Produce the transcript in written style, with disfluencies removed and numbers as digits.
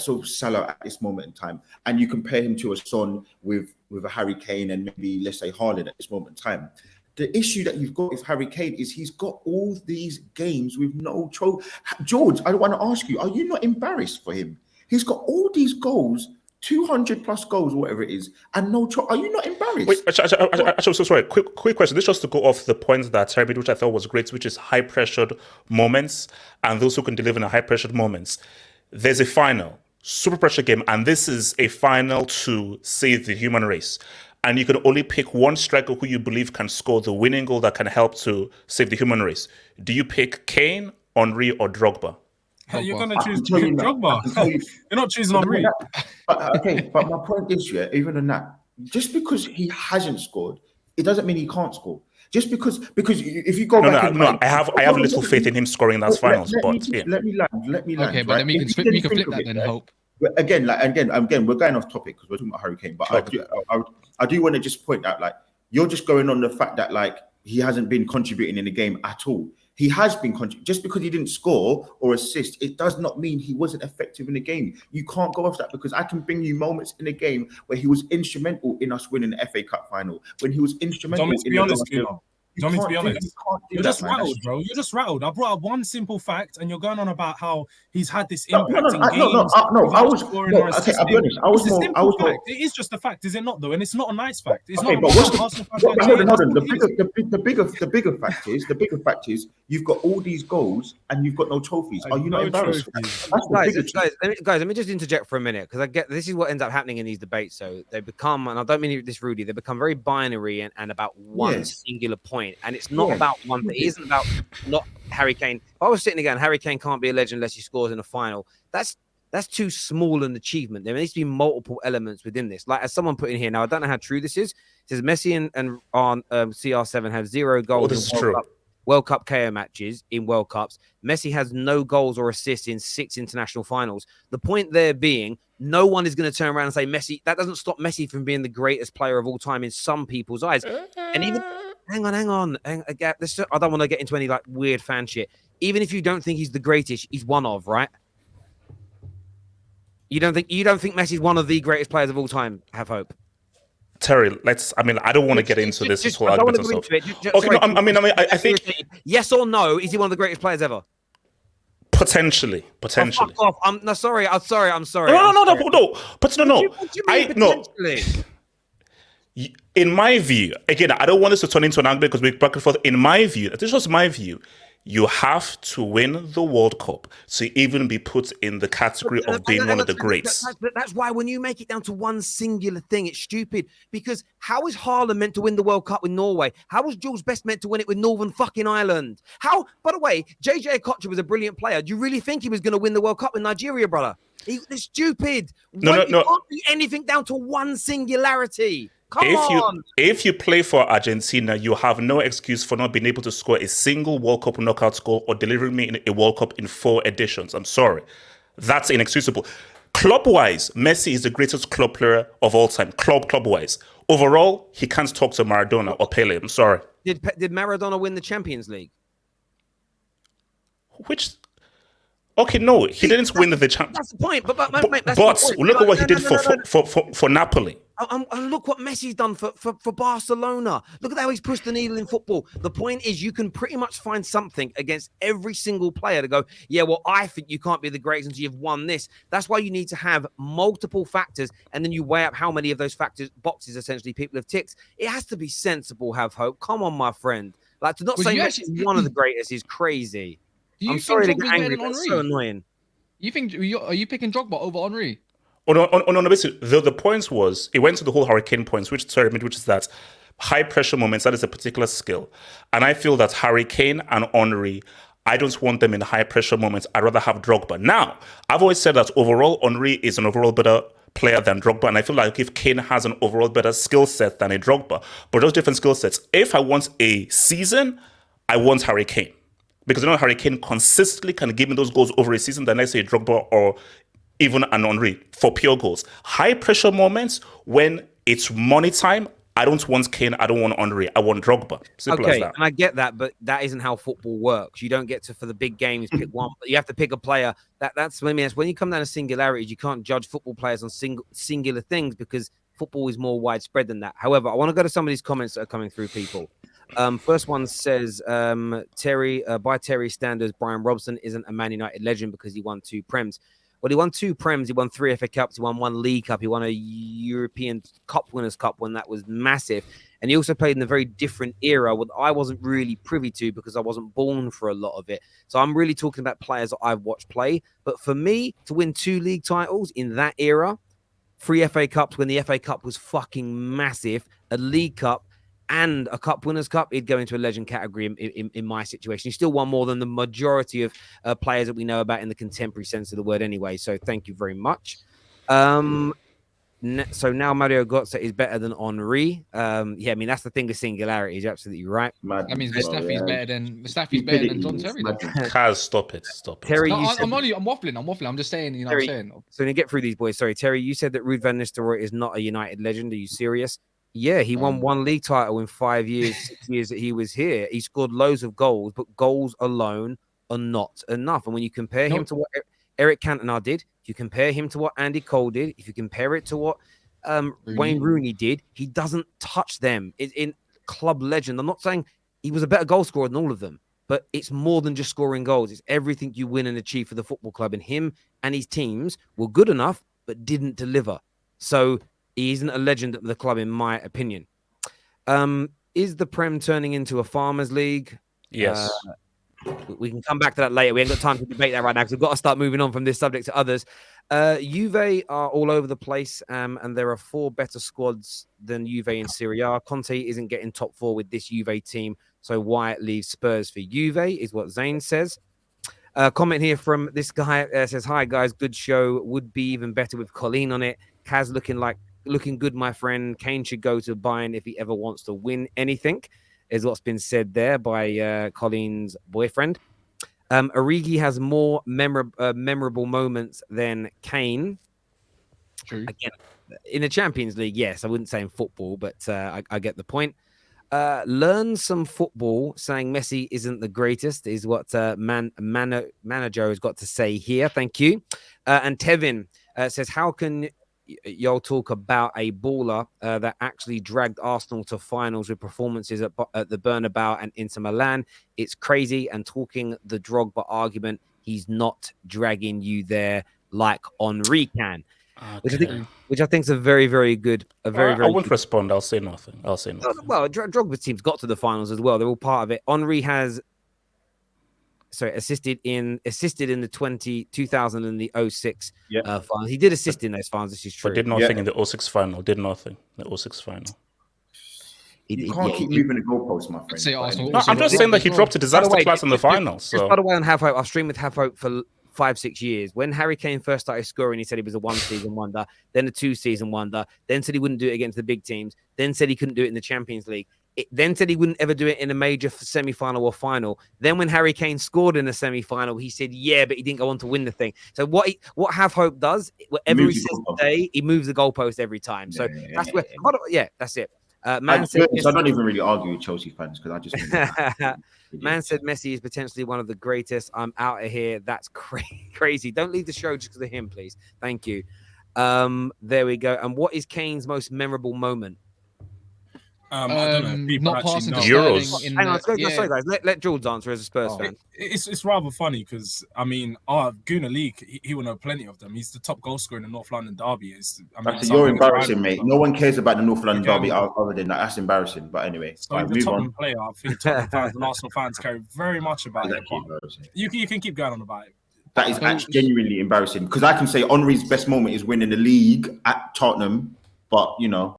of Salah at this moment in time, and you compare him to a Son with a Harry Kane and maybe, let's say, Haaland at this moment in time. The issue that you've got with Harry Kane is he's got all these games with no trophy. George, I want to ask you, are you not embarrassed for him? He's got all these goals, 200 plus goals, or whatever it is, and no trophy. Are you not embarrassed? Wait, actually, so sorry. Quick question. This just to go off the point that Terry made, which I thought was great, which is high-pressured moments and those who can deliver in high-pressured moments. There's a final, super pressure game, and this is a final to save the human race. And you can only pick one striker who you believe can score the winning goal that can help to save the human race. Do you pick Kane, Henry, or Drogba? You're going to choose Drogba. You're not choosing Henry. But my point is, even on that, just because he hasn't scored, it doesn't mean he can't score. Just because if you go back, I have little faith in him scoring that finals. Let me land. Okay, but right? then we can flip that then, Hope. Again, we're going off topic because we're talking about Harry Kane. But I do want to just point out, like, you're just going on the fact that, like, he hasn't been contributing in the game at all. He has been contributing. Just because he didn't score or assist, it does not mean he wasn't effective in the game. You can't go off that, because I can bring you moments in the game where he was instrumental in us winning the FA Cup final. When he was instrumental. To be honest, you're just rattled, bro. You're just rattled. I brought up one simple fact, and you're going on about how he's had this impact in games. I'll be honest. It is just a fact, is it not, though? And it's not a nice fact. It's okay, not. But the bigger fact is you've got all these goals and you've got no trophies. Are you not embarrassed? Guys, let me just interject for a minute, because I get this is what ends up happening in these debates. So they become, and I don't mean this rudely, they become very binary and about one singular point. And it's not about one thing. It isn't about not Harry Kane. If I was sitting again, Harry Kane can't be a legend unless he scores in a final. That's too small an achievement. There needs to be multiple elements within this. Like, as someone put in here, now I don't know how true this is. It says Messi and CR7 have 0 goals in World Cup KO matches in World Cups. Messi has no goals or assists in 6 international finals. The point there being, no one is going to turn around and say Messi. That doesn't stop Messi from being the greatest player of all time in some people's eyes. And even hang on. I don't want to get into any like weird fan shit. Even if you don't think he's the greatest, he's one of, right? You don't think Messi's one of the greatest players of all time? Have hope. Terry, I don't want to get into this whole argument. I think yes or no, is he one of the greatest players ever? Potentially. Oh, fuck off. I'm sorry. No. But no. In my view, again, I don't want this to turn into an argument because we're back and forth. In my view, this is just my view. You have to win the World Cup to even be put in the category of being one of the greats. That's why when you make it down to one singular thing, it's stupid. Because how is Haaland meant to win the World Cup with Norway? How was Jules Best meant to win it with Northern fucking Ireland? How, by the way, JJ Okocha was a brilliant player. Do you really think he was going to win the World Cup with Nigeria, brother? It's stupid. You can't do anything down to one singularity. If you play for Argentina, you have no excuse for not being able to score a single World Cup knockout goal or delivering me in a World Cup in 4 editions. I'm sorry. That's inexcusable. Club-wise, Messi is the greatest club player of all time. Club-wise. Overall, he can't talk to Maradona or Pele. I'm sorry. Did Maradona win the Champions League? Okay, no, he didn't win the Champions League. That's the point. But look at what he did for Napoli. And look what Messi's done for Barcelona. Look at how he's pushed the needle in football. The point is, you can pretty much find something against every single player to go, yeah, well, I think you can't be the greatest until you've won this. That's why you need to have multiple factors, and then you weigh up how many of those boxes essentially people have ticked. It has to be sensible, have hope. Come on, my friend. Like, to not say Messi's one of the greatest is crazy. I'm sorry to get angry, but it's so annoying. Are you picking Drogba over Henry? Oh, no, basically, the point was, it went to the whole Hurricane points, which is that high pressure moments, that is a particular skill. And I feel that Harry Kane and Henry, I don't want them in high pressure moments. I'd rather have Drogba. Now, I've always said that overall, Henry is an overall better player than Drogba. And I feel like if Kane has an overall better skill set than a Drogba, but those different skill sets, if I want a season, I want Harry Kane. Because Harry Kane consistently can give me those goals over a season than, let's say, Drogba or even an Henry for pure goals. High pressure moments when it's money time, I don't want Kane. I don't want Henry. I want Drogba. Simple as that. And I get that, but that isn't how football works. You don't get to, for the big games, pick one. You have to pick a player. That's when you come down to singularities. You can't judge football players on singular things because football is more widespread than that. However, I want to go to some of these comments that are coming through, people. First one says, Terry, by Terry standards, Brian Robson isn't a Man United legend because he won 2 Prems. Well, he won 2 Prems. He won 3 FA Cups. He won 1 League Cup. He won a European Cup Winners' Cup when that was massive. And he also played in a very different era that I wasn't really privy to because I wasn't born for a lot of it. So I'm really talking about players that I've watched play. But for me to win 2 league titles in that era, 3 FA Cups when the FA Cup was fucking massive, a League Cup, and a Cup Winners' Cup, he'd go into a legend category in my situation. He still won more than the majority of players that we know about in the contemporary sense of the word anyway. So thank you very much. So now Mario Götze is better than Henry. Yeah, I mean, that's the thing with singularity. You're absolutely right. That means Mustafi's better than John Terry. Kaz, stop it. Terry, I'm waffling. I'm just saying, Terry, what I'm saying. So to get through these boys, sorry, Terry, you said that Ruud van Nistelrooy is not a United legend. Are you serious? Yeah, he won 1 league title in 5 years, 6 years that he was here. He scored loads of goals, but goals alone are not enough. And when you compare him to what Eric Cantona did, if you compare him to what Andy Cole did, if you compare it to what Wayne Rooney did, he doesn't touch them. In club legend, I'm not saying he was a better goal scorer than all of them, but it's more than just scoring goals. It's everything you win and achieve for the football club. And him and his teams were good enough, but didn't deliver. So he isn't a legend at the club, in my opinion. Is the Prem turning into a farmers' league? Yes. We can come back to that later. We ain't got time to debate that right now because we've got to start moving on from this subject to others. Juve are all over the place, and there are 4 better squads than Juve in Serie A. Conte isn't getting top 4 with this Juve team, so Wyatt leaves Spurs for Juve, is what Zane says. Comment here from this guy says, "Hi guys, good show. Would be even better with Colleen on it. Kaz looking good, my friend. Kane should go to Bayern if he ever wants to win anything," is what's been said there by Colleen's boyfriend. Origi has more memorable moments than Kane. True. Again, in the Champions League, yes. I wouldn't say in football, but I get the point. Learn some football. Saying Messi isn't the greatest is what manager has got to say here. Thank you. And Tevin says, how can y'all talk about a baller that actually dragged Arsenal to finals with performances at the Bernabeu and Inter Milan? It's crazy. And talking the Drogba argument, he's not dragging you there like Henry can. Okay. Which I think is a very, very good. I won't respond. I'll say nothing. Well, Drogba's team's got to the finals as well. They're all part of it. Henry has, assisted in the 2000 and the 06 finals. He did assist in those finals. This is true. But did nothing in the 06 final. Did nothing. The 06 final. You can't keep moving the goalposts, my friend. I'm just saying that he dropped a disaster class in the finals. So. By the way, on Have Hope, I've streamed with Have Hope for 5-6 years. When Harry Kane first started scoring, he said he was a 1-season wonder, then a 2-season wonder, then said he wouldn't do it against the big teams, then said he couldn't do it in the Champions League, then said he wouldn't ever do it in a major semi-final or final. Then when Harry Kane scored in a semi-final, he said, yeah, but he didn't go on to win the thing. So what Have Hope does, whatever he says today, he moves the goalpost every time. So that's it. I don't even really argue with Chelsea fans because I just Man said Messi is potentially one of the greatest. I'm out of here. That's crazy. Don't leave the show just because of him, please. Thank you. There we go. And what is Kane's most memorable moment? I don't know. Not passing to Euros. Hang on, sorry guys. Let George answer as a Spurs fan. It's rather funny because our Guna League, he will know plenty of them. He's the top goal scorer in the North London derby. You're embarrassing, mate. No one cares about the North London derby other than that. That's embarrassing. But anyway, so the Tottenham player, I think Tottenham fans and Arsenal fans care very much about it. You can keep going on about it. That is actually genuinely embarrassing because I can say Henry's best moment is winning the league at Tottenham, but